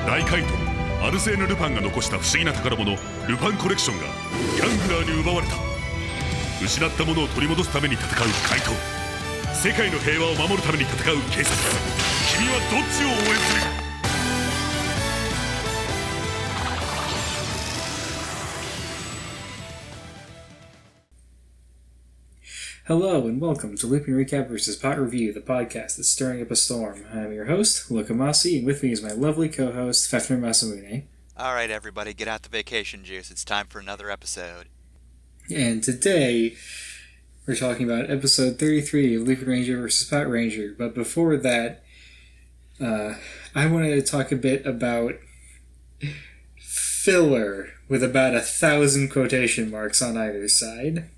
大怪盗アルセーヌ・ルパンが残した不思議な宝物ルパンコレクションがギャングラーに奪われた。失ったものを取り戻すために戦う怪盗、世界の平和を守るために戦う警察、君はどっちを応援する？Hello and welcome to LupinRecap vs. PatReview, the podcast that's stirring up a storm. I'm your host, Lokamasi, and with me is my lovely co-host, Fefner Masamune. Alright everybody, get out the vacation juice. It's time for another episode. And today, we're talking about episode 33 of Lupin Ranger vs. Pat Ranger. But before that, I wanted to talk a bit about filler, with about 1,000 quotation marks on either side.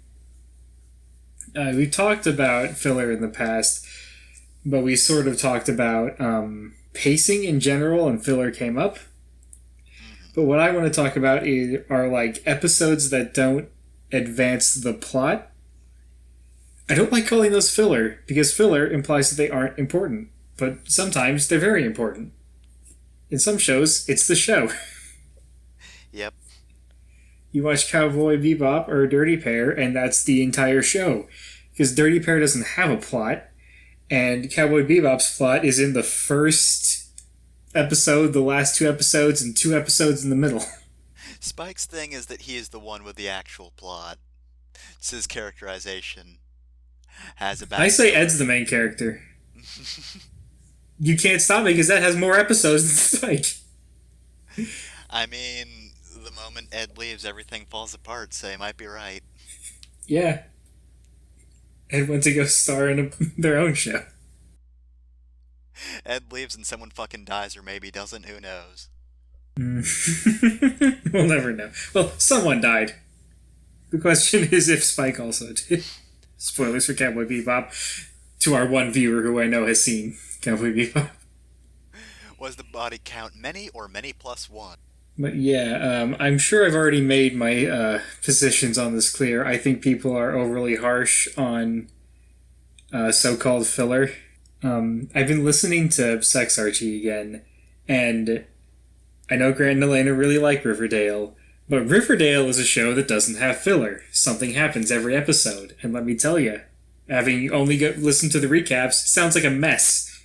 We've talked about filler in the past, but we sort of talked about pacing in general, and filler came up. But what I want to talk about are like episodes that don't advance the plot. I don't like calling those filler, because filler implies that they aren't important, but sometimes they're very important. In some shows, it's the show. Yep. You watch Cowboy Bebop or Dirty Pair, and that's the entire show. Because Dirty Pair doesn't have a plot, and Cowboy Bebop's plot is in the first episode, the last 2 episodes, and 2 episodes in the middle. Spike's thing is that he is the one with the actual plot. It's his characterization. Has about. I say Ed's the main character. You can't stop me, because Ed has more episodes than Spike. I mean, the moment Ed leaves, everything falls apart, so he might be right. Yeah. Ed went to go star in their own show. Ed leaves and someone fucking dies, or maybe doesn't, who knows? We'll never know. Well, someone died. The question is if Spike also did. Spoilers for Cowboy Bebop, to our one viewer who I know has seen Cowboy Bebop. Was the body count many or many plus one? But yeah, I'm sure I've already made my positions on this clear. I think people are overly harsh on so-called filler. I've been listening to Sex Archie again, and I know Grant and Elena really like Riverdale, but Riverdale is a show that doesn't have filler. Something happens every episode, and let me tell you, having only listened to the recaps, sounds like a mess.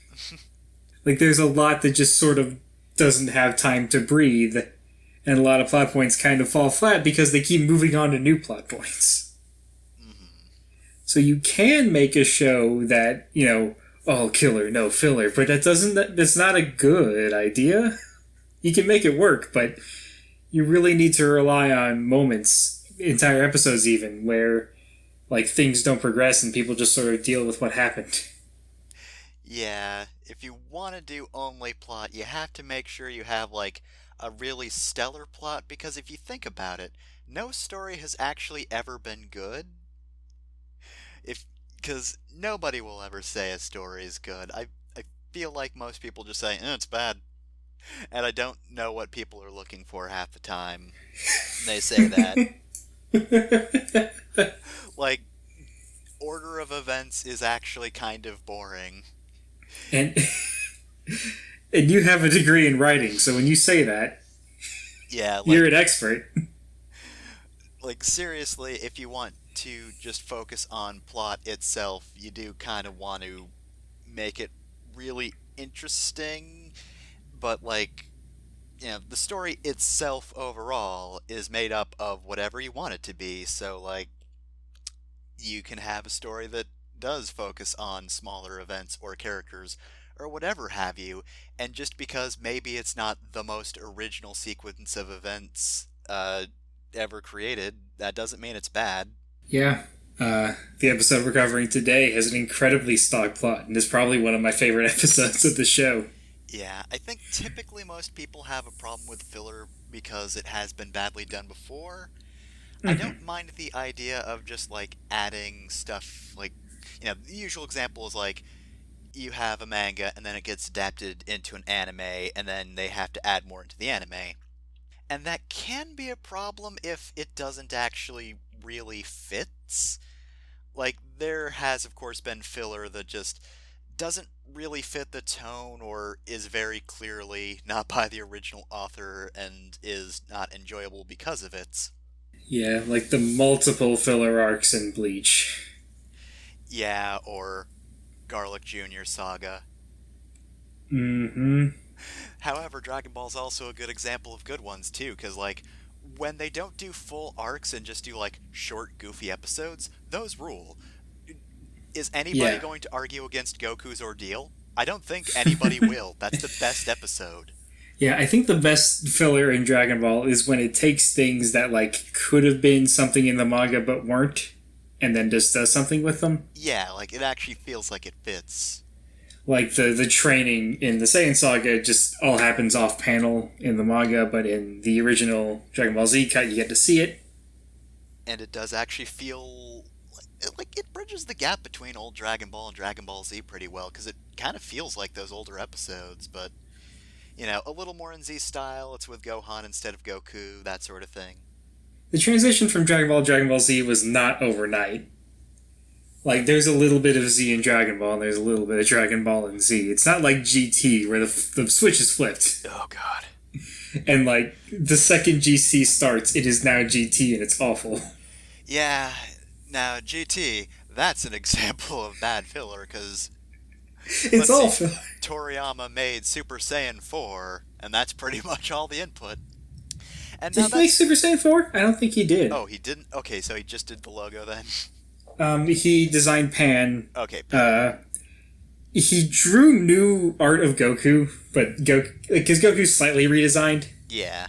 Like, there's a lot that just sort of doesn't have time to breathe, and a lot of plot points kind of fall flat because they keep moving on to new plot points. Mm-hmm. So you can make a show that, you know, all killer, no filler, but that's not a good idea. You can make it work, but you really need to rely on moments, entire episodes even, where, like, things don't progress and people just sort of deal with what happened. Yeah, if you want to do only plot, you have to make sure you have, like, a really stellar plot, because if you think about it, no story has actually ever been good. Because nobody will ever say a story is good. I feel like most people just say, it's bad. And I don't know what people are looking for half the time when they say that. Like, order of events is actually kind of boring. And you have a degree in writing, so when you say that, yeah, like, you're an expert. Like, seriously, if you want to just focus on plot itself, you do kind of want to make it really interesting, but, like, you know, the story itself overall is made up of whatever you want it to be, so, like, you can have a story that does focus on smaller events or characters or whatever have you, and just because maybe it's not the most original sequence of events ever created, that doesn't mean it's bad. Yeah. The episode we're covering today has an incredibly stock plot, and is probably one of my favorite episodes of the show. Yeah, I think typically most people have a problem with filler because it has been badly done before. Mm-hmm. I don't mind the idea of just, like, adding stuff, like, you know, the usual example is, like, you have a manga, and then it gets adapted into an anime, and then they have to add more into the anime. And that can be a problem if it doesn't actually really fit. Like, there has, of course, been filler that just doesn't really fit the tone or is very clearly not by the original author and is not enjoyable because of it. Yeah, like the multiple filler arcs in Bleach. Yeah, or Garlic Jr. Saga. Mm-hmm. However, Dragon Ball's also a good example of good ones too, because like when they don't do full arcs and just do like short, goofy episodes, those rule. Is anybody Yeah. going to argue against Goku's ordeal? I don't think anybody will. That's the best episode. Yeah, I think the best filler in Dragon Ball is when it takes things that like could have been something in the manga but weren't, and then just does something with them. Yeah, like it actually feels like it fits. Like the training in the Saiyan Saga just all happens off panel in the manga, but in the original Dragon Ball Z cut, you get to see it. And it does actually feel like it bridges the gap between old Dragon Ball and Dragon Ball Z pretty well, because it kind of feels like those older episodes, but, you know, a little more in Z style, it's with Gohan instead of Goku, that sort of thing. The transition from Dragon Ball to Dragon Ball Z was not overnight. Like, there's a little bit of Z in Dragon Ball, and there's a little bit of Dragon Ball in Z. It's not like GT, where the switch is flipped. Oh, God. And, like, the second GC starts, it is now GT, and it's awful. Yeah, now, GT, that's an example of bad filler, because It's awful. Toriyama made Super Saiyan 4, and that's pretty much all the input. And Did now he make Super Saiyan 4? I don't think he did. Oh, he didn't? Okay, so he just did the logo then? He designed Pan. Okay. He drew new art of Goku, but because Goku's slightly redesigned. Yeah.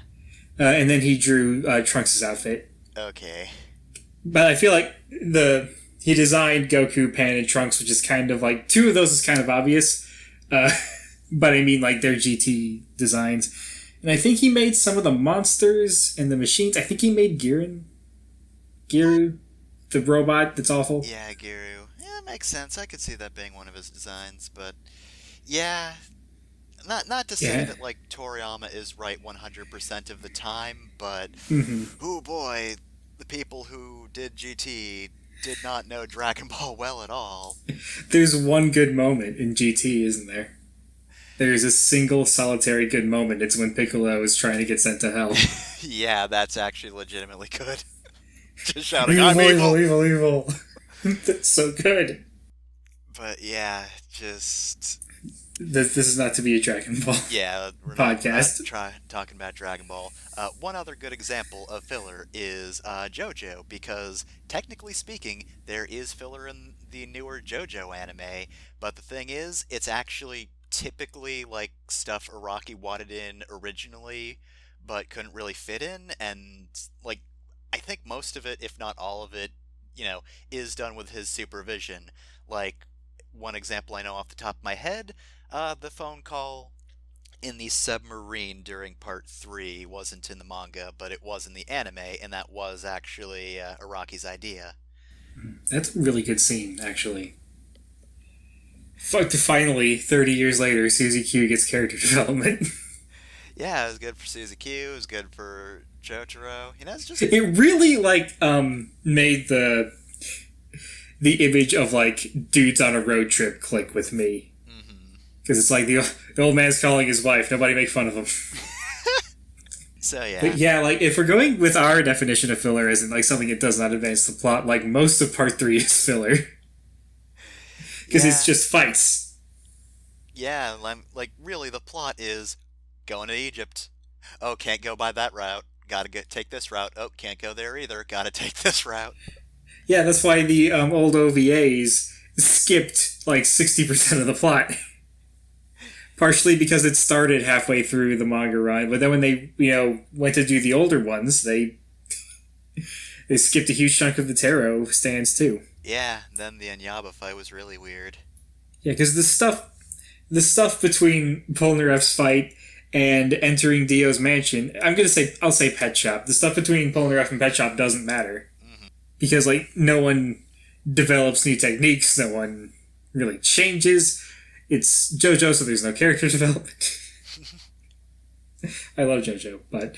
And then he drew Trunks' outfit. Okay. But I feel like he designed Goku, Pan, and Trunks, which is kind of like two of those is kind of obvious. But I mean, like, they're GT designs. And I think he made some of the monsters and the machines. I think he made Giru, the robot that's awful. Yeah, Giru. Yeah, it makes sense. I could see that being one of his designs, but yeah, not to say that like Toriyama is right 100% of the time, but oh boy, the people who did GT did not know Dragon Ball well at all. There's one good moment in GT, isn't there? There's a single solitary good moment. It's when Piccolo is trying to get sent to hell. Yeah, that's actually legitimately good. Just shouting, evil, I'm evil! evil, evil. That's so good. But yeah, just... This is not to be a Dragon Ball podcast. Talking about Dragon Ball. One other good example of filler is JoJo, because technically speaking, there is filler in the newer JoJo anime, but the thing is, it's actually typically like stuff Araki wanted in originally, but couldn't really fit in, and like I think most of it, if not all of it, is done with his supervision. Like, one example I know off the top of my head, the phone call in the submarine during part 3 wasn't in the manga, but it was in the anime, and that was actually Araki's idea. That's a really good scene, actually. Finally, 30 years later, Suzy Q gets character development. Yeah, it was good for Suzy Q, it was good for Jotaro. It's just... It really, made the image of, dudes on a road trip click with me. Because it's like the old man's calling his wife. Nobody make fun of him. So, yeah. But yeah, if we're going with our definition of filler as in, something that does not advance the plot, most of Part 3 is filler. Because it's just fights. Yeah, really, the plot is going to Egypt. Oh, can't go by that route. Gotta take this route. Oh, can't go there either. Gotta take this route. Yeah, that's why the old OVAs skipped 60% of the plot. Partially because it started halfway through the manga run, but then when they went to do the older ones, they skipped a huge chunk of the Taro stands too. Yeah, then the Anyaba fight was really weird. Yeah, because the stuff between Polnareff's fight and entering Dio's mansion, I'll say Pet Shop. The stuff between Polnareff and Pet Shop doesn't matter. Because, no one develops new techniques, no one really changes. It's JoJo, so there's no character development. I love JoJo, but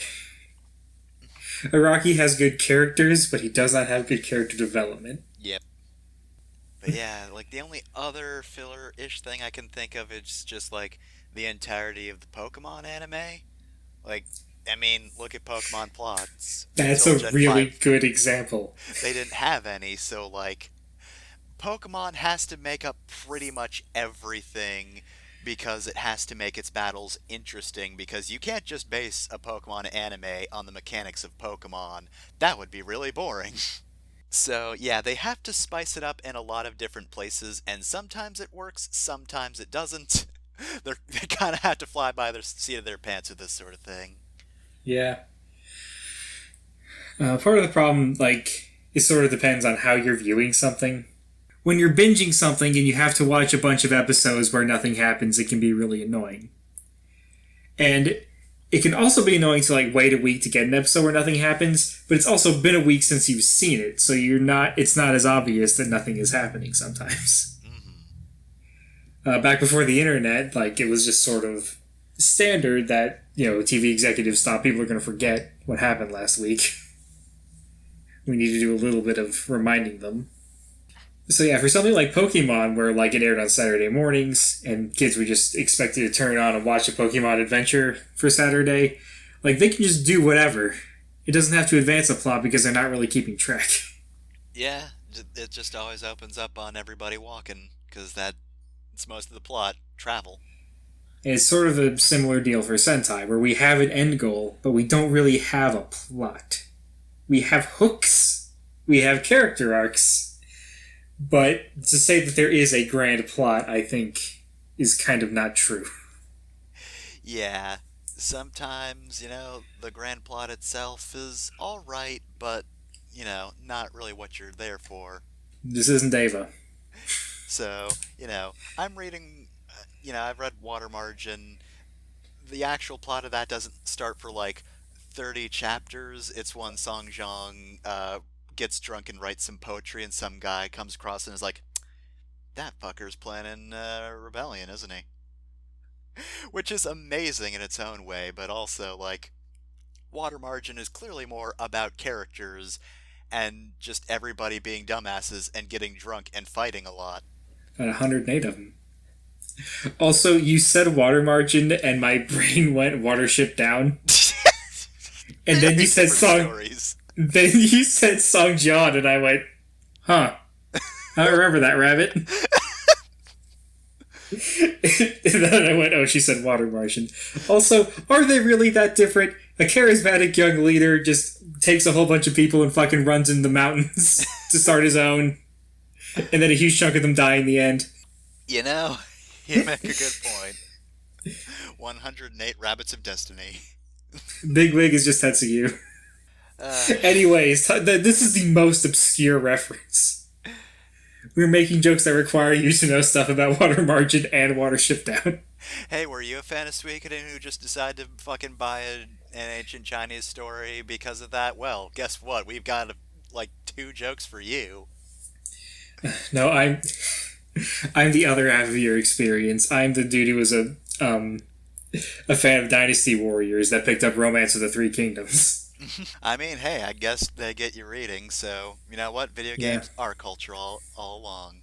Araki has good characters, but he does not have good character development. Yep. But yeah, like the only other filler-ish thing I can think of is just like the entirety of the Pokemon anime. Like, I mean, look at Pokemon plots That's until a Gen really 5. good example. They didn't have any, so like Pokemon has to make up pretty much everything because it has to make its battles interesting because you can't just base a Pokemon anime on the mechanics of Pokemon. That would be really boring. So, yeah, they have to spice it up in a lot of different places, and sometimes it works, sometimes it doesn't. They kind of have to fly by their seat of their pants with this sort of thing. Yeah. Part of the problem, like, it sort of depends on how you're viewing something. When you're binging something and you have to watch a bunch of episodes where nothing happens, it can be really annoying. And it can also be annoying to like wait a week to get an episode where nothing happens, but it's also been a week since you've seen it, so it's not as obvious that nothing is happening sometimes. Back before the internet, like it was just sort of standard that, TV executives thought people are going to forget what happened last week. We need to do a little bit of reminding them. So yeah, for something like Pokemon, where like it aired on Saturday mornings, and kids were just expected to turn on and watch a Pokemon adventure for Saturday, like they can just do whatever. It doesn't have to advance the plot because they're not really keeping track. Yeah, it just always opens up on everybody walking, because it's most of the plot, travel. And it's sort of a similar deal for Sentai, where we have an end goal, but we don't really have a plot. We have hooks, we have character arcs, but to say that there is a grand plot, I think, is kind of not true. Yeah, sometimes, the grand plot itself is alright, but, not really what you're there for. This isn't Ava. So, I'm reading, I've read Water Margin. The actual plot of that doesn't start for like 30 chapters. It's when Song Jiang gets drunk and writes some poetry, and some guy comes across and is like, that fucker's planning rebellion, isn't he? Which is amazing in its own way, but also, like, Water Margin is clearly more about characters and just everybody being dumbasses and getting drunk and fighting a lot. About 108 of them. Also, you said Water Margin, and my brain went Watership Down. And then you said Then you said Song Jian, and I went, huh. I remember that, rabbit. And then I went, oh, she said Water Martian. Also, are they really that different? A charismatic young leader just takes a whole bunch of people and fucking runs in the mountains to start his own. And then a huge chunk of them die in the end. You make a good point. 108 Rabbits of Destiny. Big Wig is just Tetsuyu. Anyways, this is the most obscure reference. We're making jokes that require you to know stuff about Water Margin and Watership Down. Hey, were you a fan of Suikoden who just decided to fucking buy an ancient Chinese story because of that? Well, guess what? We've got, 2 jokes for you. No, I'm the other half of your experience. I'm the dude who was a fan of Dynasty Warriors that picked up Romance of the Three Kingdoms. I mean, hey, I guess they get you reading, so you know what? Video games are culture all along.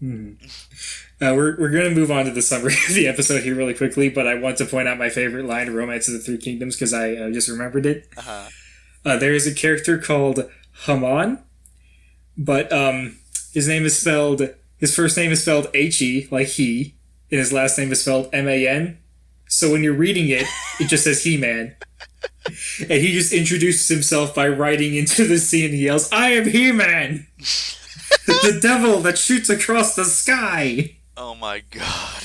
We're going to move on to the summary of the episode here really quickly, but I want to point out my favorite line of Romance of the Three Kingdoms because I just remembered it. There is a character called Haman, but his first name is spelled H-E, like he, and his last name is spelled M-A-N. So when you're reading it, it just says He-Man. And he just introduces himself by riding into the sea and he yells, I am He-Man! The devil that shoots across the sky! Oh my god.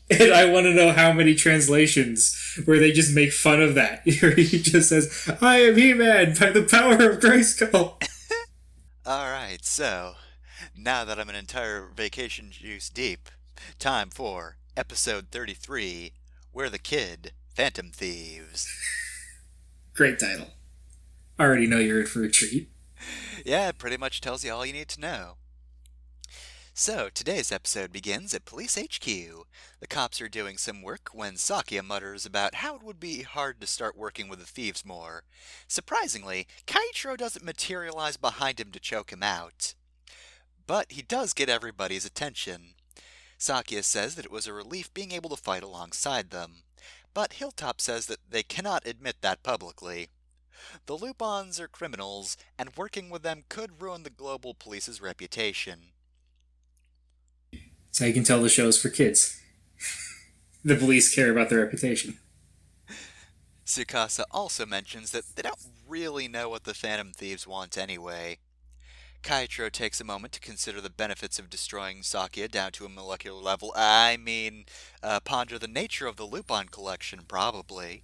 And I want to know how many translations where they just make fun of that. Where he just says, I am He-Man by the power of Grayskull! Alright, so, now that I'm an entire vacation juice deep, time for episode 33, We're the Kid Phantom Thieves. Great title. I already know you're in for a treat. Yeah, it pretty much tells you all you need to know. So, today's episode begins at Police HQ. The cops are doing some work when Sakia mutters about how it would be hard to start working with the thieves more. Surprisingly, Kaichiro doesn't materialize behind him to choke him out. But he does get everybody's attention. Sakia says that it was a relief being able to fight alongside them, but Hilltop says that they cannot admit that publicly. The Lupins are criminals, and working with them could ruin the global police's reputation. So you can tell the show's for kids. The police care about their reputation. Tsukasa also mentions that they don't really know what the Phantom Thieves want anyway. Kaitro takes a moment to consider the benefits of destroying Sakia down to a molecular level. Ponder the nature of the Lupin collection, probably.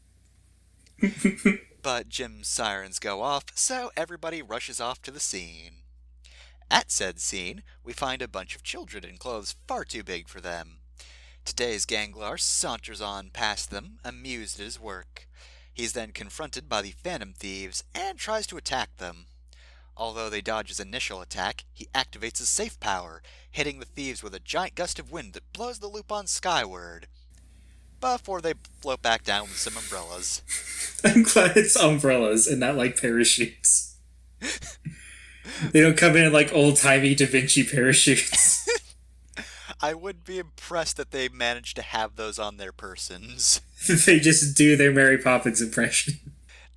But Jim's sirens go off, so everybody rushes off to the scene. At said scene, we find a bunch of children in clothes far too big for them. Today's Ganglar saunters on past them, amused at his work. He's then confronted by the Phantom Thieves and tries to attack them. Although they dodge his initial attack, he activates his safe power, hitting the thieves with a giant gust of wind that blows the Lupins skyward. Before they float back down with some umbrellas. I'm glad it's umbrellas and not like parachutes. They don't come in like old-timey Da Vinci parachutes. I would be impressed that they managed to have those on their persons. They just do their Mary Poppins impression.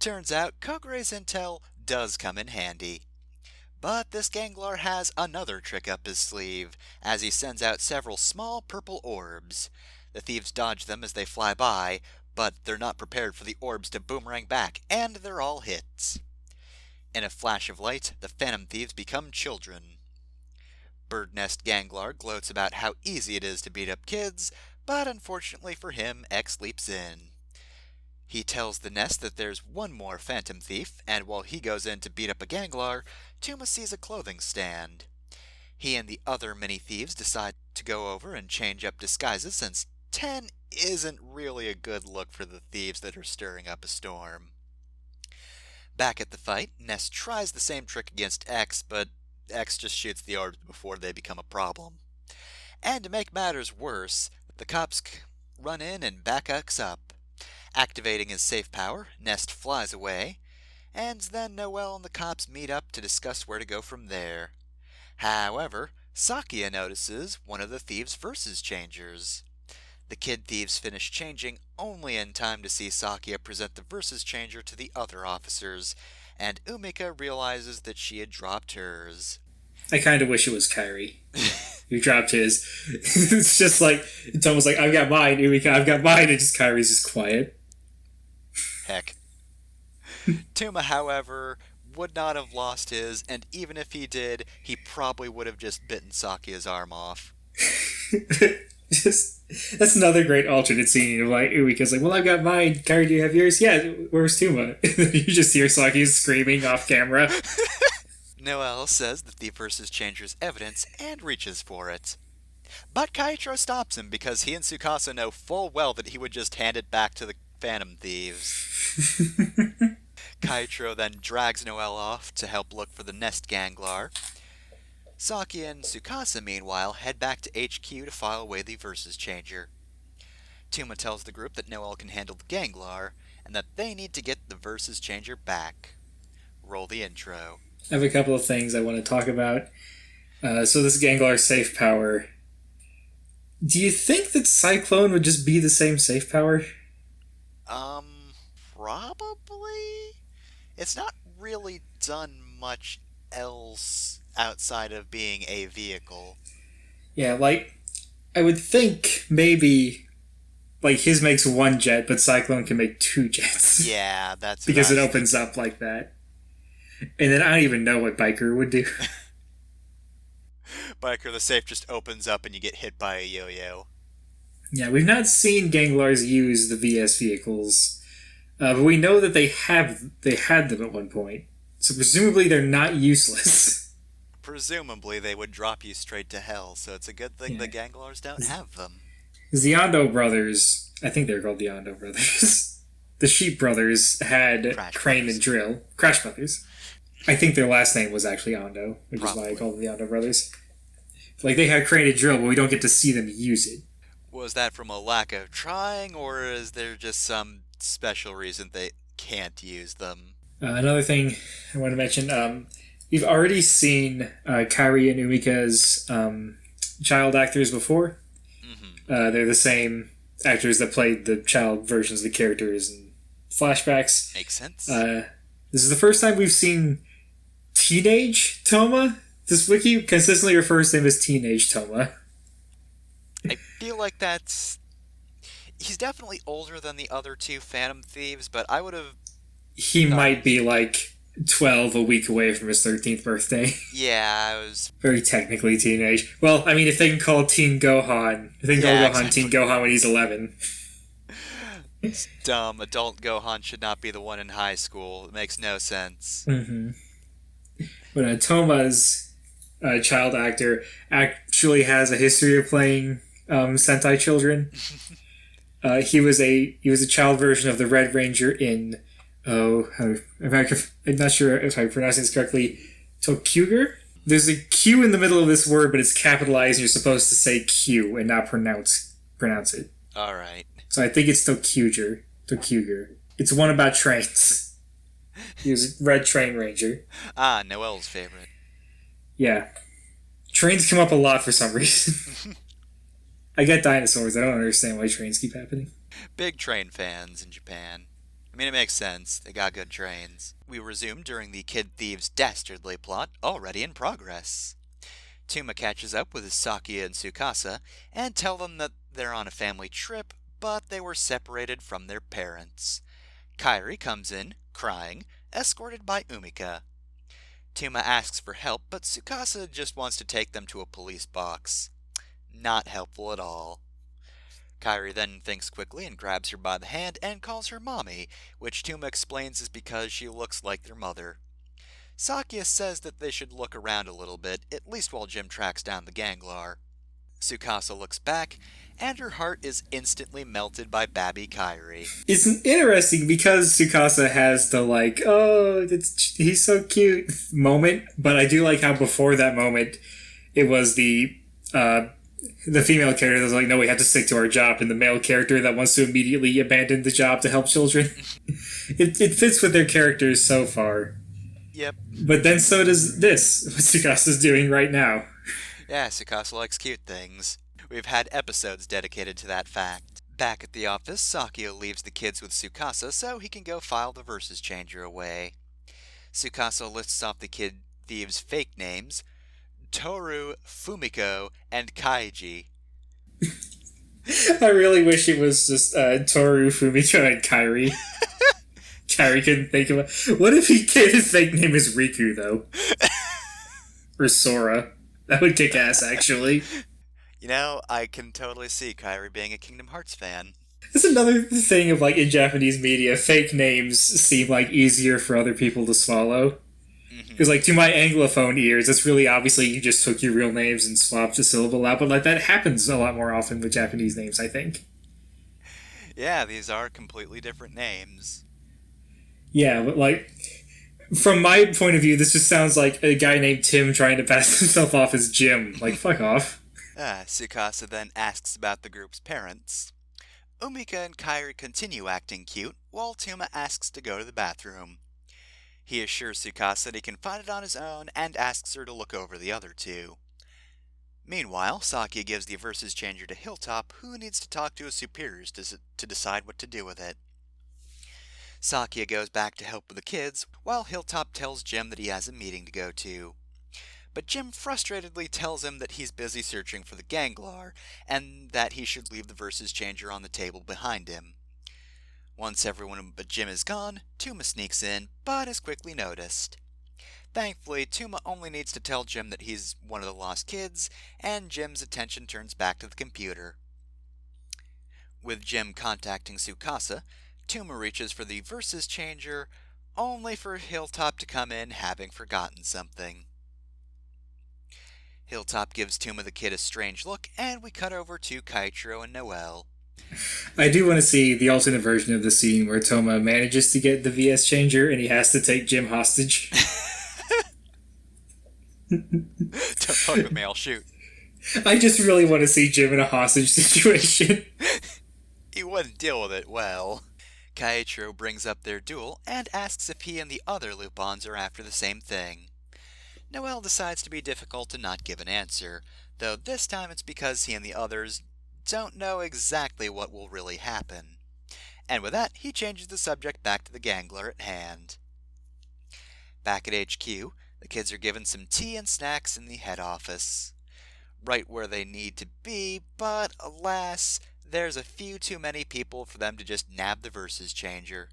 Turns out Kokure's intel does come in handy. But this Ganglar has another trick up his sleeve, as he sends out several small purple orbs. The thieves dodge them as they fly by, but they're not prepared for the orbs to boomerang back, and they're all hits. In a flash of light, the Phantom Thieves become children. Birdnest Ganglar gloats about how easy it is to beat up kids, but unfortunately for him, X leaps in. He tells the nest that there's one more Phantom Thief, and while he goes in to beat up a Ganglar, Tuma sees a clothing stand. He and the other mini-thieves decide to go over and change up disguises since 10 isn't really a good look for the thieves that are stirring up a storm. Back at the fight, Nest tries the same trick against X, but X just shoots the orbs before they become a problem. And to make matters worse, the cops run in and back X up. Activating his safe power, Nest flies away, and then Noel and the cops meet up to discuss where to go from there. However, Sakia notices one of the thieves' versus changers. The kid thieves finish changing only in time to see Sakia present the versus changer to the other officers, and Umika realizes that she had dropped hers. I kind of wish it was Kairi who dropped his. It's just like, it's almost like, I've got mine, Umika, I've got mine, and just Kairi's just quiet. Heck. Tuma, however, would not have lost his, and even if he did, he probably would have just bitten Sakia's arm off. That's another great alternate scene of like Umika's like, well, I've got mine, Kairi, do you have yours? Yeah, where's Tuma? You just hear Sakia screaming off camera. Noel says that the versus changer's evidence and reaches for it. But Kaitro stops him because he and Tsukasa know full well that he would just hand it back to the Phantom Thieves. Kaitro then drags Noel off to help look for the Nest Ganglar. Saki and Tsukasa, meanwhile, head back to HQ to file away the versus changer. Tuma tells the group that Noel can handle the Ganglar, and that they need to get the versus changer back. Roll the intro. I have a couple of things I want to talk about. So this Ganglar safe power. Do you think that Cyclone would just be the same safe power? Probably? It's not really done much else outside of being a vehicle. Yeah, like, I would think maybe, like, his makes one jet, but Cyclone can make 2 jets. Yeah, that's because it opens up like that. And then I don't even know what Biker would do. Biker, the safe just opens up and you get hit by a yo-yo. Yeah, we've not seen Ganglars use the VS vehicles, but we know that they had them at one point. So presumably they're not useless. Presumably they would drop you straight to hell, so it's a good thing the Ganglars don't have them. Because the Ondo brothers, I think they're called the Ondo brothers, the Sheep brothers had Crane and Drill. Crash Brothers. I think their last name was actually Ondo, which is why I call them the Ondo brothers. Like, they had Crane and Drill, but we don't get to see them use it. Was that from a lack of trying, or is there just some special reason they can't use them? Another thing I want to mention, we've already seen Kairi and Umika's child actors before. Mm-hmm. They're the same actors that played the child versions of the characters in flashbacks. Makes sense. This is the first time we've seen teenage Toma. This wiki consistently refers to him as teenage Toma. I feel like that's... He's definitely older than the other two Phantom Thieves, but I would have... He might be like 12, a week away from his 13th birthday. Yeah, I was... Very technically teenage. Well, I mean, if they can call Teen Gohan, if they can call Gohan exactly. Teen Gohan when he's 11. It's dumb. Adult Gohan should not be the one in high school. It makes no sense. Mm-hmm. But Toma's child actor actually has a history of playing Sentai children. He was a child version of the Red Ranger in I'm not sure if I'm pronouncing this correctly. Tokuger. There's a Q in the middle of this word, but it's capitalized, and you're supposed to say Q and not pronounce it. All right. So I think it's Tokuger. It's one about trains. He was a Red Train Ranger. Ah, Noel's favorite. Yeah. Trains come up a lot for some reason. I get dinosaurs. I don't understand why trains keep happening. Big train fans in Japan. I mean, it makes sense. They got good trains. We resume during the Kid Thieves' dastardly plot, already in progress. Tuma catches up with his Sakia and Tsukasa and tell them that they're on a family trip, but they were separated from their parents. Kairi comes in, crying, escorted by Umika. Tuma asks for help, but Tsukasa just wants to take them to a police box. Not helpful at all. Kairi then thinks quickly and grabs her by the hand and calls her mommy, which Tuma explains is because she looks like their mother. Sakia says that they should look around a little bit, at least while Jim tracks down the Ganglar. Tsukasa looks back, and her heart is instantly melted by Babby Kairi. It's interesting because Tsukasa has the he's so cute moment, but I do like how before that moment it was the female character that was like, no, we have to stick to our job, and the male character that wants to immediately abandon the job to help children. It fits with their characters so far. Yep. But then so does this, what Tsukasa's doing right now. Yeah, Tsukasa likes cute things. We've had episodes dedicated to that fact. Back at the office, Sakia leaves the kids with Tsukasa so he can go file the Versus Changer away. Tsukasa lists off the Kid Thieves' fake names, Toru, Fumiko, and Kaiji. I really wish it was just Toru, Fumiko, and Kairi. Kairi couldn't think of it. What if his fake name is Riku, though? Or Sora. That would kick ass, actually. You know, I can totally see Kairi being a Kingdom Hearts fan. That's another thing of, in Japanese media, fake names seem, easier for other people to swallow. Because, to my Anglophone ears, it's really obviously you just took your real names and swapped a syllable out, but, that happens a lot more often with Japanese names, I think. Yeah, these are completely different names. Yeah, but, from my point of view, this just sounds like a guy named Tim trying to pass himself off as Jim. Fuck off. Tsukasa then asks about the group's parents. Umika and Kairi continue acting cute, while Tuma asks to go to the bathroom. He assures Tsukasa that he can find it on his own and asks her to look over the other two. Meanwhile, Sakia gives the Versus Changer to Hilltop, who needs to talk to his superiors to decide what to do with it. Sakia goes back to help with the kids, while Hilltop tells Jim that he has a meeting to go to. But Jim frustratedly tells him that he's busy searching for the Ganglar, and that he should leave the Versus Changer on the table behind him. Once everyone but Jim is gone, Tuma sneaks in, but is quickly noticed. Thankfully, Tuma only needs to tell Jim that he's one of the lost kids, and Jim's attention turns back to the computer. With Jim contacting Tsukasa, Tuma reaches for the Versus Changer, only for Hilltop to come in having forgotten something. Hilltop gives Tuma the kid a strange look, and we cut over to Kaichiro and Noel. I do want to see the alternate version of the scene where Toma manages to get the VS Changer and he has to take Jim hostage. Don't fuck with me, I'll shoot. I just really want to see Jim in a hostage situation. He wouldn't deal with it well. Kaichiro brings up their duel and asks if he and the other Lupins are after the same thing. Noel decides to be difficult and not give an answer, though this time it's because he and the others don't know exactly what will really happen. And with that, he changes the subject back to the gangler at hand. Back at HQ, the kids are given some tea and snacks in the head office. Right where they need to be, but alas, there's a few too many people for them to just nab the versus changer.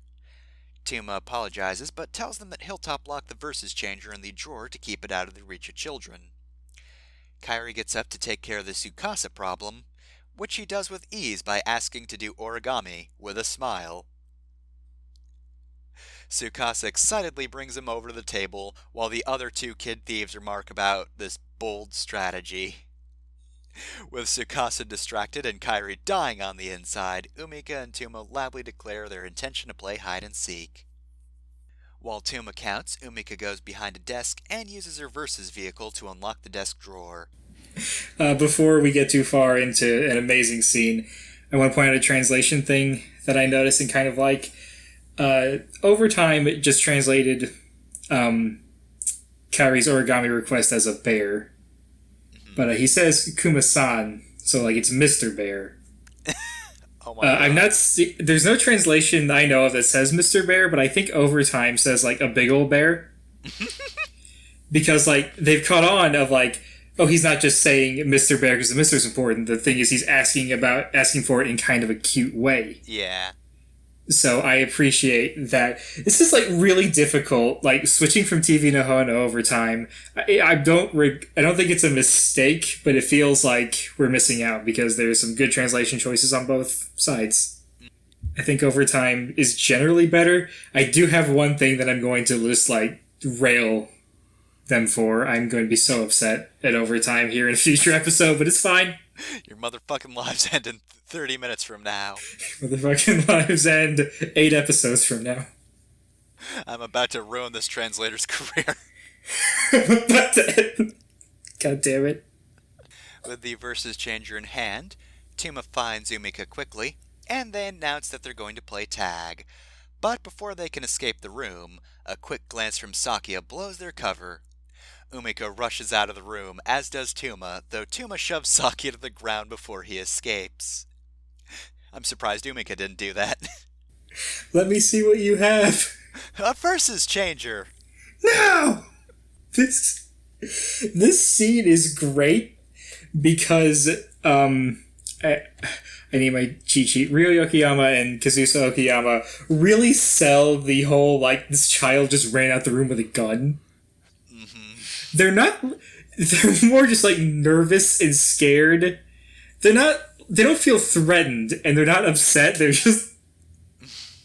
Tuma apologizes, but tells them that he'll top-lock the versus changer in the drawer to keep it out of the reach of children. Kairi gets up to take care of the Tsukasa problem, which he does with ease by asking to do origami with a smile. Tsukasa excitedly brings him over to the table, while the other two kid thieves remark about this bold strategy. With Tsukasa distracted and Kairi dying on the inside, Umika and Tuma loudly declare their intention to play hide-and-seek. While Tuma counts, Umika goes behind a desk and uses her versus vehicle to unlock the desk drawer. Before we get too far into an amazing scene, I want to point out a translation thing that I noticed and kind of like. Over time, it just translated Kairi's origami request as a bear. But he says Kuma-san, so like it's Mr. Bear. Oh my God. I'm not. There's no translation I know of that says Mr. Bear, but I think Overtime says like a big old bear. Because like they've caught on of like, oh, he's not just saying Mr. Bear because the Mr. is important. The thing is he's asking for it in kind of a cute way. Yeah. So I appreciate that. This is like really difficult, like switching from TV Noho to Overtime. I don't think it's a mistake, but it feels like we're missing out because there's some good translation choices on both sides. I think Overtime is generally better. I do have one thing that I'm going to just like rail them for. I'm going to be so upset at Overtime here in a future episode, but it's fine. Your motherfucking lives end in 30 minutes from now. Motherfucking lives end 8 episodes from now. I'm about to ruin this translator's career. God damn it. With the versus changer in hand, Tuma finds Umika quickly, and they announce that they're going to play tag. But before they can escape the room, a quick glance from Sakia blows their cover. Umika rushes out of the room, as does Tuma, though Tuma shoves Sakia to the ground before he escapes. I'm surprised Umika didn't do that. Let me see what you have. A versus changer! No! This scene is great because I need my cheat sheet. Ryo Yokoyama and Kazusa Okayama really sell the whole like this child just ran out the room with a gun. Mm-hmm. They're more just like nervous and scared. They don't feel threatened and they're not upset. They're just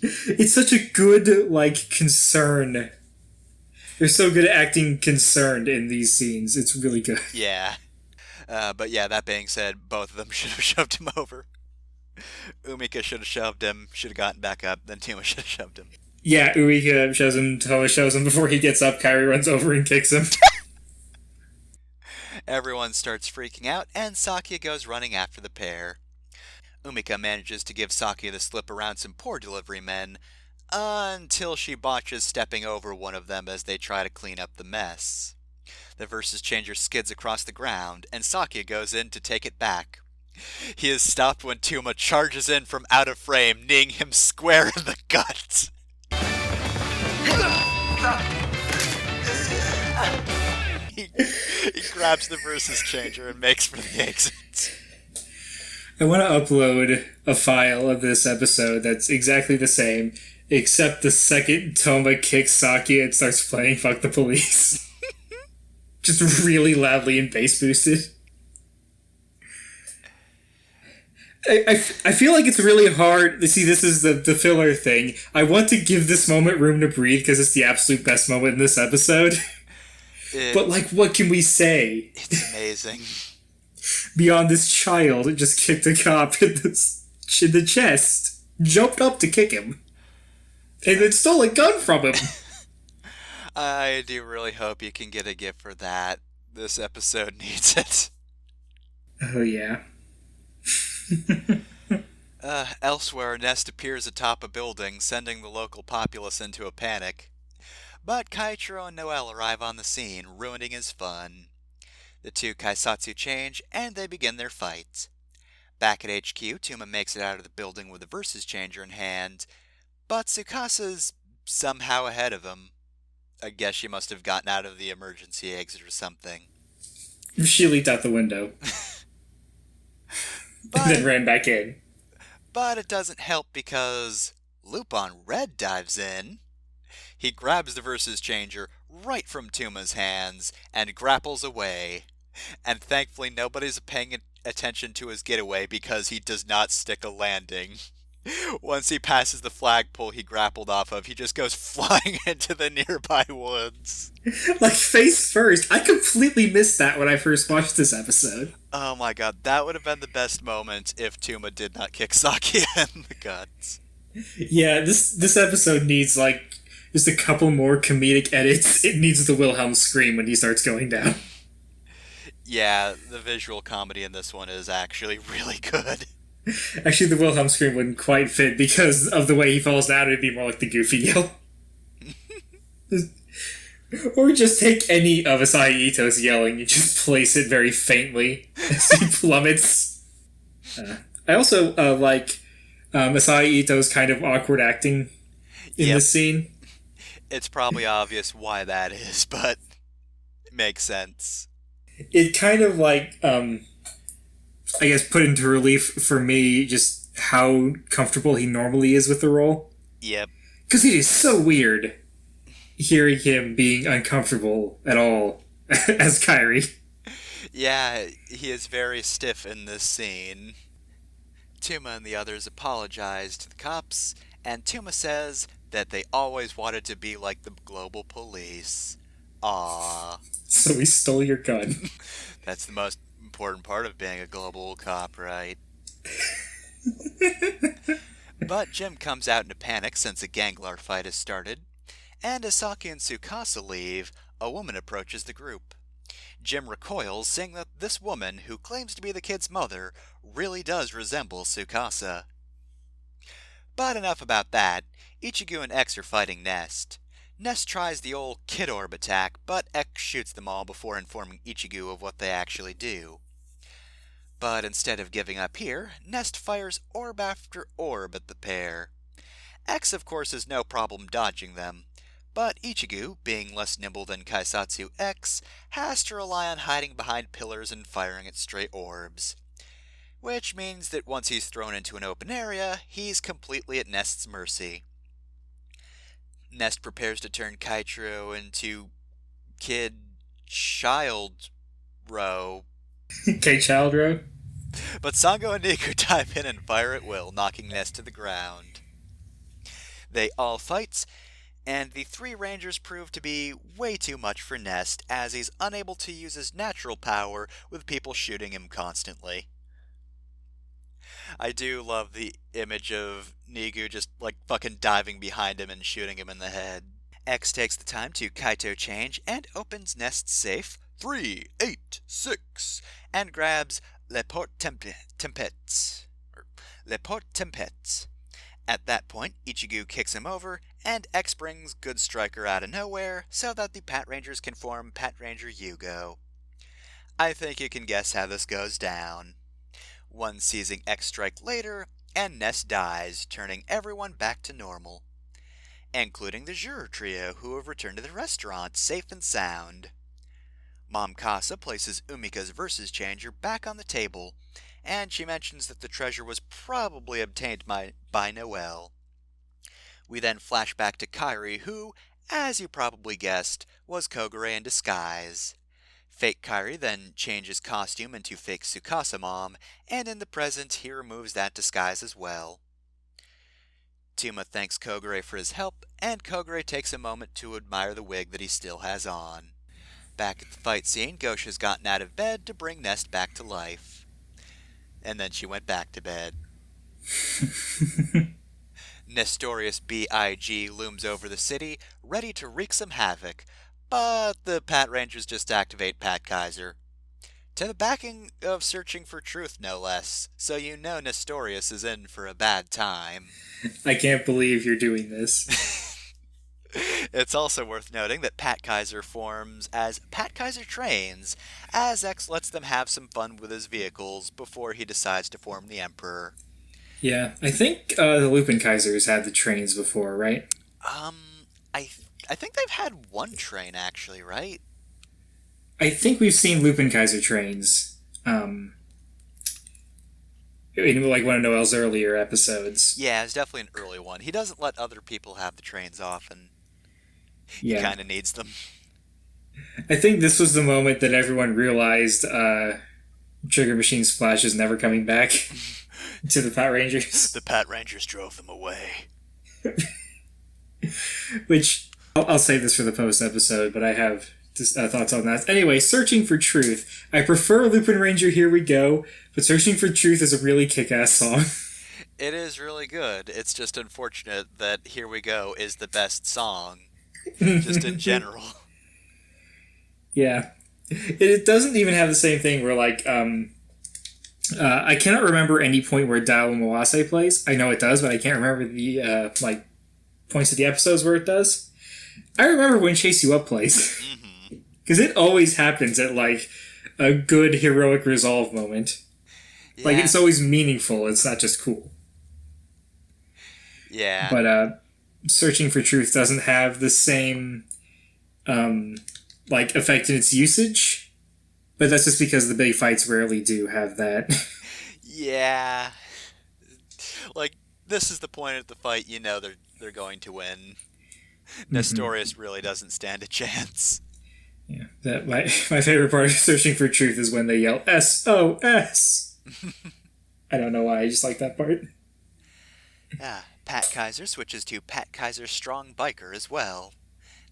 it's such a good like concern. They're so good at acting concerned in these scenes. It's really good. Yeah. But yeah, that being said, both of them should have shoved him over. Umika should have shoved him, should have gotten back up, then Tuma should have shoved him. Yeah, Umika shoves him, Toma shoves him. Before he gets up, Kairi runs over and kicks him. Everyone starts freaking out, and Sakia goes running after the pair. Umika manages to give Sakia the slip around some poor delivery men, until she botches stepping over one of them as they try to clean up the mess. The versus changer skids across the ground, and Sakia goes in to take it back. He is stopped when Tuma charges in from out of frame, kneeing him square in the gut. He grabs the versus changer and makes for the exit. I want to upload a file of this episode that's exactly the same, except the second Toma kicks Sakia and starts playing Fuck the Police. Just really loudly and bass boosted. I feel like it's really hard to see. This is the filler thing. I want to give this moment room to breathe because it's the absolute best moment in this episode. But like, what can we say? It's amazing. Beyond this child just kicked a cop in the chest, jumped up to kick him, and then stole a gun from him. I do really hope you can get a gift for that. This episode needs it. Oh yeah. Elsewhere, Nest appears atop a building, sending the local populace into a panic. But Kaichiro and Noelle arrive on the scene, ruining his fun. The two Kaisatsu change, and they begin their fight. Back at HQ, Tuma makes it out of the building with the Versus Changer in hand, but Tsukasa's somehow ahead of him. I guess she must have gotten out of the emergency exit or something. She leaped out the window. And then ran back in. But it doesn't help because Lupin Red dives in. He grabs the Versus Changer right from Tuma's hands and grapples away. And thankfully nobody's paying attention to his getaway because he does not stick a landing. Once he passes the flagpole he grappled off of, he just goes flying into the nearby woods. Like, face first. I completely missed that when I first watched this episode. Oh my god, that would have been the best moment if Tuma did not kick Saki in the guts. Yeah, this episode needs, like, just a couple more comedic edits. It needs the Wilhelm scream when he starts going down. Yeah, the visual comedy in this one is actually really good. Actually, the Wilhelm scream wouldn't quite fit because of the way he falls down. It'd be more like the Goofy yell. Or just take any of Asai Ito's yelling and just place it very faintly as he plummets. I also like Asai Ito's kind of awkward acting in this scene. It's probably obvious why that is, but it makes sense. It kind of like, I guess, put into relief for me just how comfortable he normally is with the role. Yep. Because it is so weird hearing him being uncomfortable at all as Kairi. Yeah, he is very stiff in this scene. Tuma and the others apologize to the cops, and Tuma says that they always wanted to be like the global police. Aww. So we stole your gun. That's the most important part of being a global cop, right? But Jim comes out in a panic since a Ganglar fight has started, and as Saki and Tsukasa leave, a woman approaches the group. Jim recoils, saying that this woman, who claims to be the kid's mother, really does resemble Tsukasa. But enough about that. Ichigo and X are fighting Nest. Nest tries the old Kid Orb attack, but X shoots them all before informing Ichigo of what they actually do. But instead of giving up here, Nest fires orb after orb at the pair. X, of course, has no problem dodging them, but Ichigo, being less nimble than Kaisatsu X, has to rely on hiding behind pillars and firing at stray orbs. Which means that once he's thrown into an open area, he's completely at Nest's mercy. Nest prepares to turn Kaichiro into Child Row. Child Row? But Sango and Niku dive in and fire at will, knocking Nest to the ground. They all fight, and the three Rangers prove to be way too much for Nest, as he's unable to use his natural power with people shooting him constantly. I do love the image of Nigu just like fucking diving behind him and shooting him in the head. X takes the time to Kaito change and opens Nest's safe 386 and grabs Le Port Tempête. At that point, Ichigo kicks him over, and X brings Good Striker out of nowhere so that the Pat Rangers can form Pat Ranger Yugo. I think you can guess how this goes down. One seizing X strike later, and Nest dies, turning everyone back to normal. Including the Juror trio, who have returned to the restaurant, safe and sound. Mom Casa places Umika's Versus Changer back on the table, and she mentions that the treasure was probably obtained by Noelle. We then flash back to Kairi, who, as you probably guessed, was Kogure in disguise. Fake Kairi then changes costume into fake Tsukasa Mom, and in the present he removes that disguise as well. Tuma thanks Kogure for his help, and Kogure takes a moment to admire the wig that he still has on. Back at the fight scene, Gosha's gotten out of bed to bring Nest back to life. And then she went back to bed. Nestorius B.I.G. looms over the city, ready to wreak some havoc, but the Pat Rangers just activate Pat Kaiser. To the backing of Searching for Truth, no less, so you know Nestorius is in for a bad time. I can't believe you're doing this. It's also worth noting that Pat Kaiser forms as Pat Kaiser Trains, as X lets them have some fun with his vehicles before he decides to form the Emperor. Yeah, I think the Lupin Kaisers had the trains before, right? I I think they've had one train actually, right? I think we've seen Lupin Kaiser trains in like one of Noel's earlier episodes. Yeah, it's definitely an early one. He doesn't let other people have the trains often. He Yeah, kind of needs them. I think this was the moment that everyone realized Sugar Machine Splash is never coming back to the Pat Rangers. The Pat Rangers drove them away. Which I'll save this for the post episode, but I have just, thoughts on that. Anyway, Searching for Truth. I prefer Lupin Ranger Here We Go, but Searching for Truth is a really kick-ass song. It is really good. It's just unfortunate that Here We Go is the best song, just in general. Yeah. It doesn't even have the same thing where, like, I cannot remember any point where Dao Mawase plays. I know it does, but I can't remember the, points of the episodes where it does. I remember when Chase You Up plays. Because it always happens at, like, a good heroic resolve moment. Yeah. Like, it's always meaningful. It's not just cool. Yeah. But Searching for Truth doesn't have the same, effect in its usage. But that's just because the big fights rarely do have that. Yeah. Like, this is the point of the fight, you know they're going to win. Nestorius really doesn't stand a chance. Yeah, my favorite part of Searching for Truth is when they yell SOS. I don't know why, I just like that part. Pat Kaiser switches to Pat Kaiser Strong Biker as well.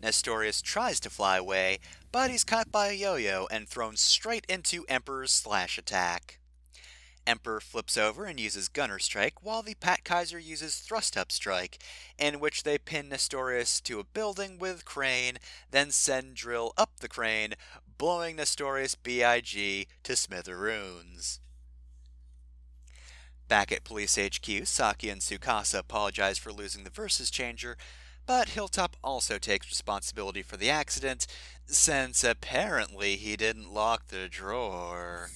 Nestorius tries to fly away, but he's caught by a yo-yo and thrown straight into Emperor's slash attack. Emperor flips over and uses Gunner Strike, while the Pat Kaiser uses Thrust Up Strike, in which they pin Nestorius to a building with Crane, then send Drill up the crane, blowing Nestorius B.I.G. to smithereens. Back at Police HQ, Saki and Tsukasa apologize for losing the Versus Changer, but Hilltop also takes responsibility for the accident, since apparently he didn't lock the drawer.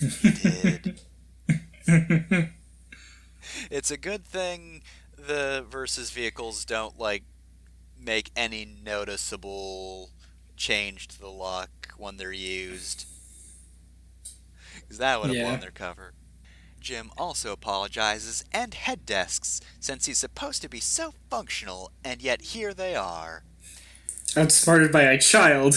He did. It's a good thing the Versus vehicles don't, make any noticeable change to the lock when they're used. Because that would have blown their cover. Jim also apologizes and head desks, since he's supposed to be so functional, and yet here they are. Outsmarted by a child.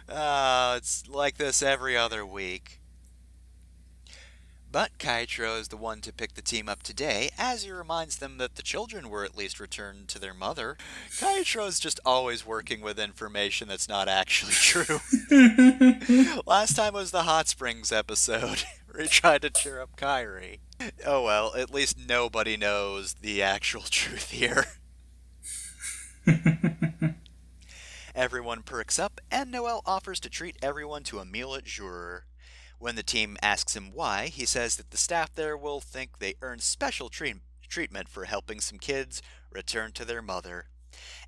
It's like this every other week. But Kaitro is the one to pick the team up today, as he reminds them that the children were at least returned to their mother. Kaitro's just always working with information that's not actually true. Last time was the Hot Springs episode, where he tried to cheer up Kairi. Oh well, at least nobody knows the actual truth here. Everyone perks up, and Noel offers to treat everyone to a meal at Juror. When the team asks him why, he says that the staff there will think they earned special treatment for helping some kids return to their mother.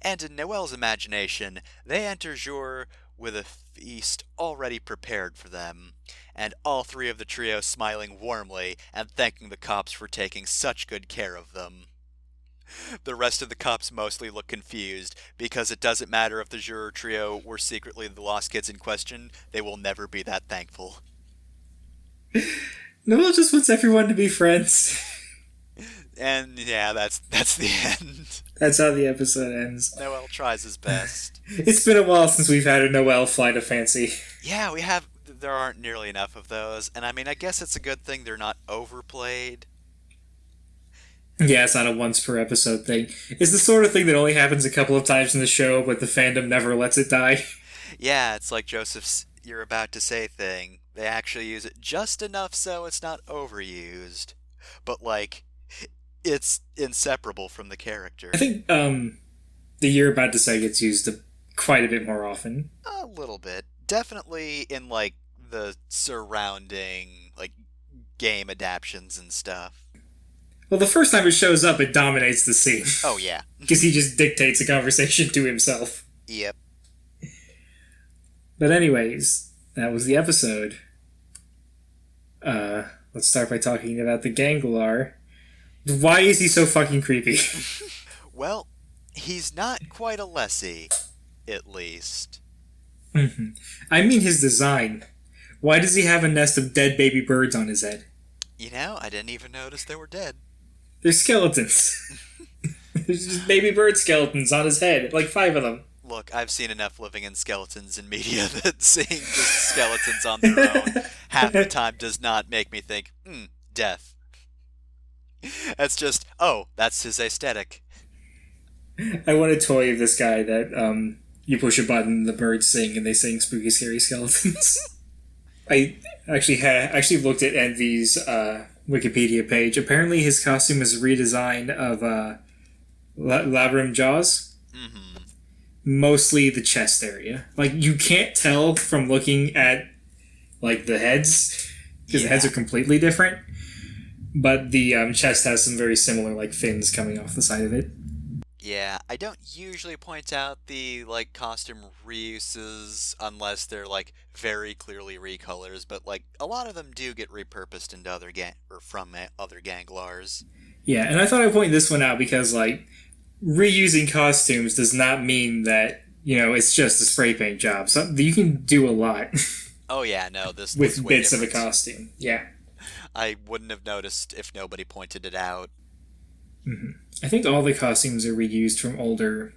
And in Noel's imagination, they enter Juror with a feast already prepared for them, and all three of the trio smiling warmly and thanking the cops for taking such good care of them. The rest of the cops mostly look confused, because it doesn't matter if the Juror trio were secretly the lost kids in question, they will never be that thankful. Noel just wants everyone to be friends. And yeah, that's the end. That's how the episode ends. Noel tries his best. It's been a while since we've had a Noel flight of fancy. Yeah, we have. There aren't nearly enough of those, and I mean, I guess it's a good thing they're not overplayed. Yeah, it's not a once per episode thing. It's the sort of thing that only happens a couple of times in the show, but the fandom never lets it die. Yeah, it's like Joseph's "you're about to say" thing. They actually use it just enough so it's not overused, but it's inseparable from the character. I think the "you're about to say" gets used quite a bit more often. A little bit. Definitely in the surrounding game adaptions and stuff. Well, the first time it shows up, it dominates the scene. Oh, yeah. Because he just dictates a conversation to himself. Yep. But anyways, that was the episode. Let's start by talking about the Ganglar. Why is he so fucking creepy? Well, he's not quite a Lessie, at least. I mean his design. Why does he have a nest of dead baby birds on his head? You know, I didn't even notice they were dead. They're skeletons. There's just baby bird skeletons on his head, like 5 of them. Look, I've seen enough living in skeletons in media that seeing just skeletons on their own half the time does not make me think, death. That's just, that's his aesthetic. I want a toy of this guy that you push a button, the birds sing, and they sing spooky, scary skeletons. I actually looked at Envy's Wikipedia page. Apparently, his costume is a redesign of Labrum Jaws. Mostly the chest area. Like, you can't tell from looking at, like, the heads, because the heads are completely different. But the chest has some very similar, like, fins coming off the side of it. Yeah, I don't usually point out the, like, costume reuses unless they're, like, very clearly recolors, but, like, a lot of them do get repurposed into other from other Ganglars. Yeah, and I thought I'd point this one out because, like, reusing costumes does not mean that, it's just a spray paint job. So you can do a lot. Oh yeah, no, this with way bits different. of a costume. Yeah. I wouldn't have noticed if nobody pointed it out. I think all the costumes are reused from older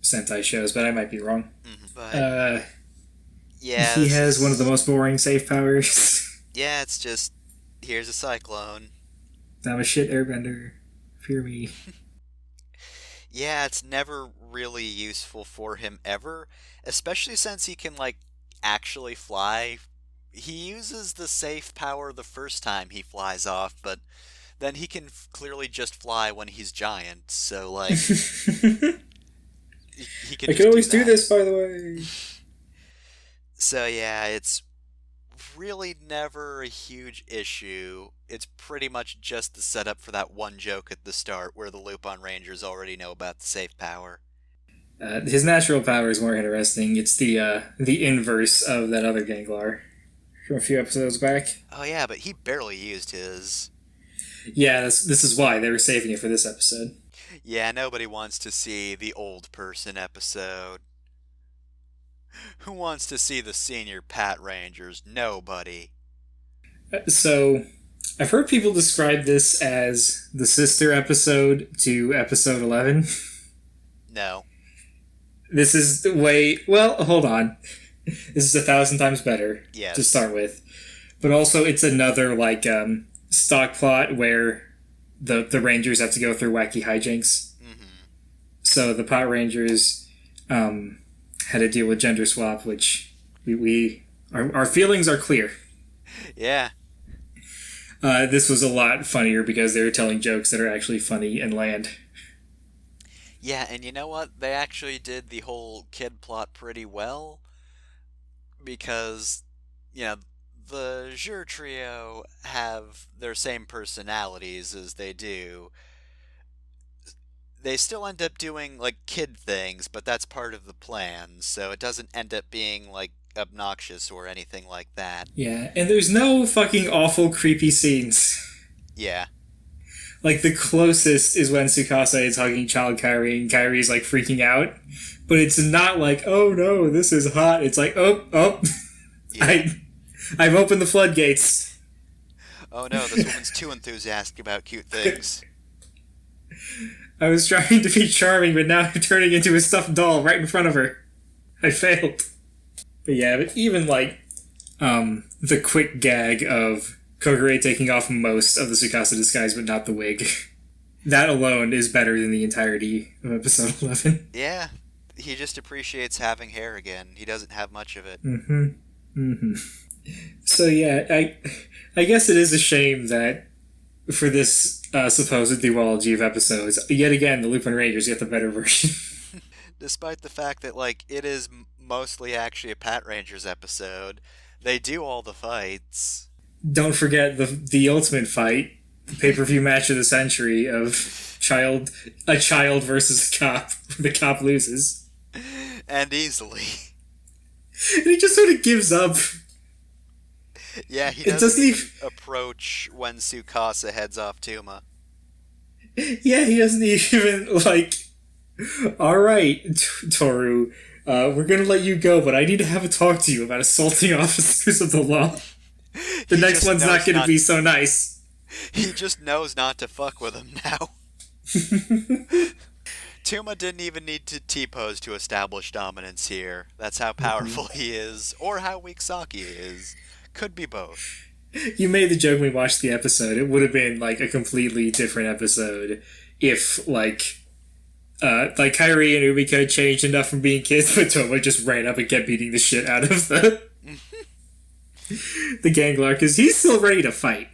Sentai shows, but I might be wrong. But yeah, he has one of the most boring safe powers. Yeah, it's just, here's a cyclone. I'm a shit airbender. Fear me. Yeah, it's never really useful for him ever, especially since he can, like, actually fly. He uses the safe power the first time he flies off, but then he can clearly just fly when he's giant, so, like, he can I can always do this, by the way. So, yeah, it's really never a huge issue. It's pretty much just the setup for that one joke at the start where the Lupin Rangers already know about the safe power. His natural power is more interesting. It's the inverse of that other Ganglar from a few episodes back. Oh yeah, but he barely used his. Yeah, this is why they were saving it for this episode. Yeah, nobody wants to see the old person episode. Who wants to see the senior Pat Rangers? Nobody. So, I've heard people describe this as the sister episode to episode 11. No. This is the way... Well, hold on. This is 1,000 times better to start with. But also, it's another, like, stock plot where the Rangers have to go through wacky hijinks. So, the Pot Rangers had to deal with gender swap, which our feelings are clear. Yeah. This was a lot funnier because they were telling jokes that are actually funny and land. Yeah, and you know what? They actually did the whole kid plot pretty well. Because, the Jur Trio have their same personalities as they do. They still end up doing, like, kid things, but that's part of the plan, so it doesn't end up being, like, obnoxious or anything like that. Yeah, and there's no fucking awful, creepy scenes. Yeah. Like, the closest is when Tsukasa is hugging Child Kairi, and Kairi's, like, freaking out. But it's not like, oh no, this is hot. It's like, oh. Yeah. I've opened the floodgates. Oh no, this woman's too enthusiastic about cute things. I was trying to be charming, but now I'm turning into a stuffed doll right in front of her. I failed. But yeah, but even, like, the quick gag of Kogure taking off most of the Tsukasa disguise, but not the wig. That alone is better than the entirety of episode 11. Yeah, he just appreciates having hair again. He doesn't have much of it. So yeah, I guess it is a shame that for this supposed duology of episodes, yet again, the Lupin Rangers get the better version. Despite the fact that, like, it is mostly actually a Pat Rangers episode, they do all the fights. Don't forget the ultimate fight pay-per-view match of the century of a child versus a cop. The cop loses. And easily. And he just sort of gives up. Yeah, he It doesn't even approach when Tsukasa heads off Tuma. Yeah, he doesn't even, like, alright, Toru, we're gonna let you go, but I need to have a talk to you about assaulting officers of the law. The next one's not gonna be so nice. He just knows not to fuck with him now. Tuma didn't even need to T-pose to establish dominance here. That's how powerful he is, or how weak Saki is. Could be both. You made the joke when we watched the episode. It would have been, like, a completely different episode if, like Kairi and Ubika had changed enough from being kids, but Toma just ran up and kept beating the shit out of the Gangler, because he's still ready to fight.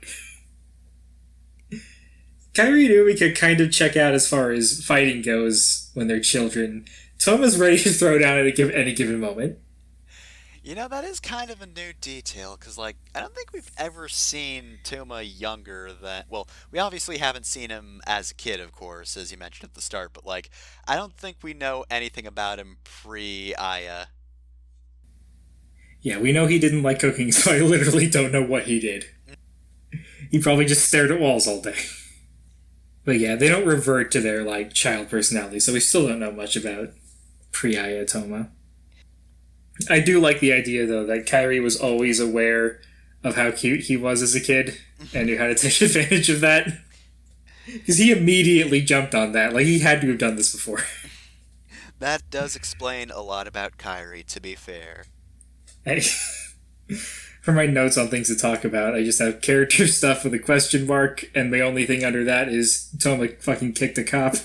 Kairi and Ubika kind of check out as far as fighting goes when they're children. Toma's ready to throw down at any given moment. You know, that is kind of a new detail, because, like, I don't think we've ever seen Tuma younger than... Well, we obviously haven't seen him as a kid, of course, as you mentioned at the start, but, like, I don't think we know anything about him pre-Aya. Yeah, we know he didn't like cooking, so I literally don't know what he did. He probably just stared at walls all day. But yeah, they don't revert to their, like, child personality, so we still don't know much about pre-Aya Toma. I do like the idea, though, that Kairi was always aware of how cute he was as a kid and knew how to take advantage of that. Because he immediately jumped on that. Like, he had to have done this before. That does explain a lot about Kairi, to be fair. For my notes on things to talk about, I just have character stuff with a question mark, and the only thing under that is Toma fucking kicked a cop.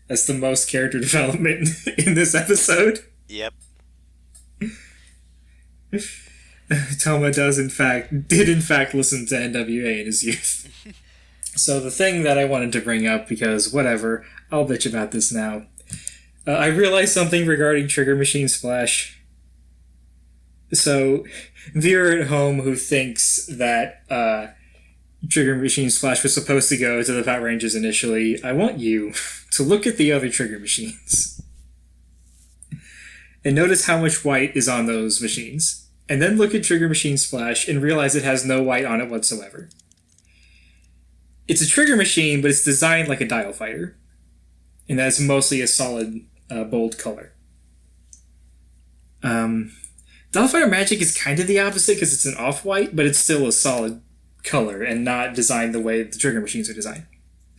That's the most character development in this episode. Yep. Toma did in fact listen to NWA in his youth. So the thing that I wanted to bring up, because whatever, I'll bitch about this now. I realized something regarding Trigger Machine Splash. So, viewer at home who thinks that Trigger Machine Splash was supposed to go to the Power Rangers initially, I want you to look at the other Trigger Machines. And notice how much white is on those machines. And then look at Trigger Machine Splash and realize it has no white on it whatsoever. It's a trigger machine, but it's designed like a dial fighter. And that's mostly a solid, bold color. Dial fighter magic is kind of the opposite because it's an off-white, but it's still a solid color and not designed the way the trigger machines are designed.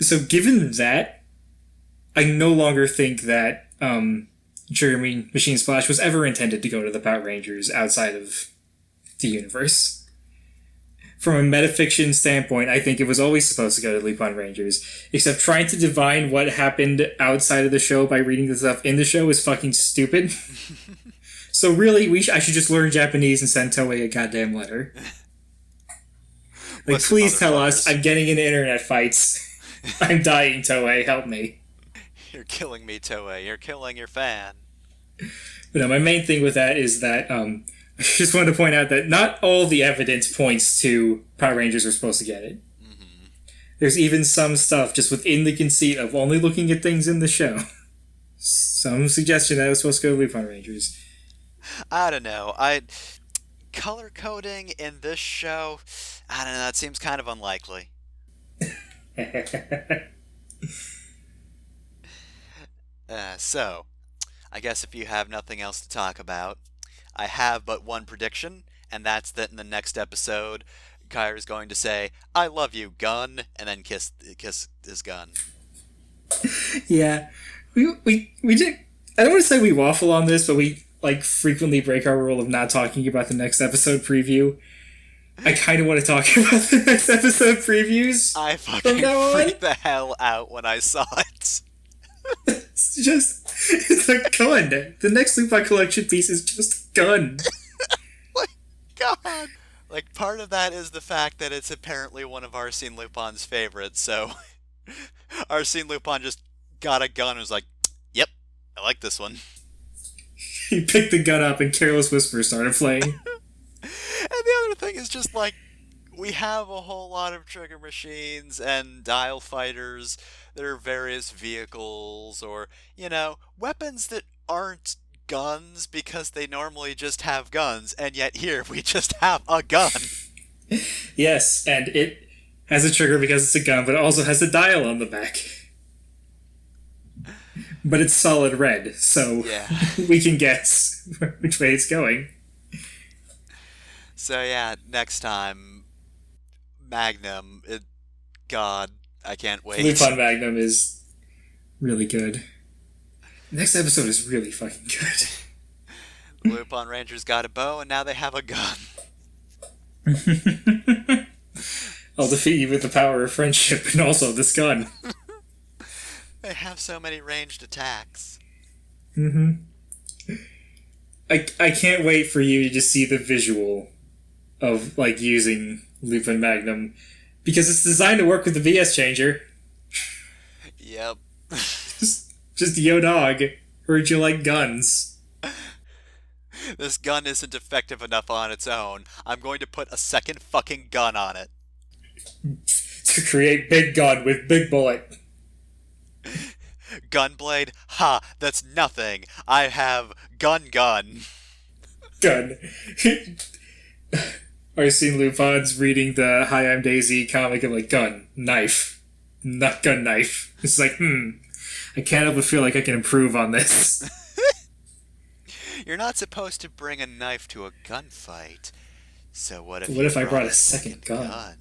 So given that, I no longer think that Trigger Machine Splash was ever intended to go to the Power Rangers outside of the universe. From a metafiction standpoint, I think it was always supposed to go to Lupin Rangers, except trying to divine what happened outside of the show by reading the stuff in the show is fucking stupid. So really, I should just learn Japanese and send Toei a goddamn letter. Like, Listen, please tell us, I'm getting into internet fights. I'm dying, Toei, help me. You're killing me, Toei. You're killing your fan. But no, my main thing with that is that I just wanted to point out that not all the evidence points to Power Rangers are supposed to get it. Mm-hmm. There's even some stuff just within the conceit of only looking at things in the show. Some suggestion that it was supposed to go to Lupin Rangers. I don't know. Color coding in this show, I don't know, that seems kind of unlikely. So, I guess if you have nothing else to talk about, I have but one prediction, and that's that in the next episode, Kairi's going to say, "I love you, gun," and then kiss his gun. Yeah. We did... I don't want to say we waffle on this, but we, like, frequently break our rule of not talking about the next episode preview. I kind of want to talk about the next episode previews. I fucking freaked the hell out when I saw it. It's a gun. The next Lupin Collection piece is just a gun. My God. Like, part of that is the fact that it's apparently one of Arsene Lupin's favorites, so Arsene Lupin just got a gun and was like, "Yep, I like this one." He picked the gun up and Careless Whisper started playing. And the other thing is just like, we have a whole lot of trigger machines and dial fighters that are various vehicles or, weapons that aren't guns because they normally just have guns, and yet here we just have a gun. Yes, and it has a trigger because it's a gun, but it also has a dial on the back. But it's solid red, so Yeah. we can guess which way it's going. So yeah, next time, Magnum. God, I can't wait. Lupin Magnum is really good. Next episode is really fucking good. Lupin Rangers got a bow, and now they have a gun. I'll defeat you with the power of friendship and also this gun. They have so many ranged attacks. I can't wait for you to just see the visual of, like, using Lupin Magnum, because it's designed to work with the VS changer. Yep. Just yo dog, heard you like guns. This gun isn't effective enough on its own. I'm going to put a second fucking gun on it. To create big gun with big bullet. Gunblade? Ha, that's nothing. I have gun. Gun. Are you seeing Lupin's reading the Hi, I'm Daisy comic and like, gun, knife, not gun, knife. It's like, I can't help but feel like I can improve on this. You're not supposed to bring a knife to a gunfight. So what if I brought a second gun?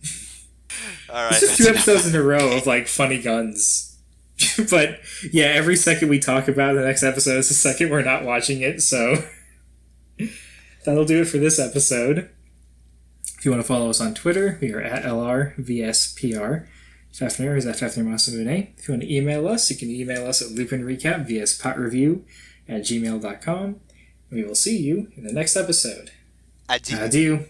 Alright. It's just 2 episodes in a row of like funny guns. But yeah, every second we talk about the next episode is the second we're not watching it, so that'll do it for this episode. If you want to follow us on Twitter, we are at LRVSPR. Fafnir is at FafnirMasamune. If you want to email us, you can email us at LupinRecap via PatReview@gmail.com. We will see you in the next episode. Adieu. Adieu.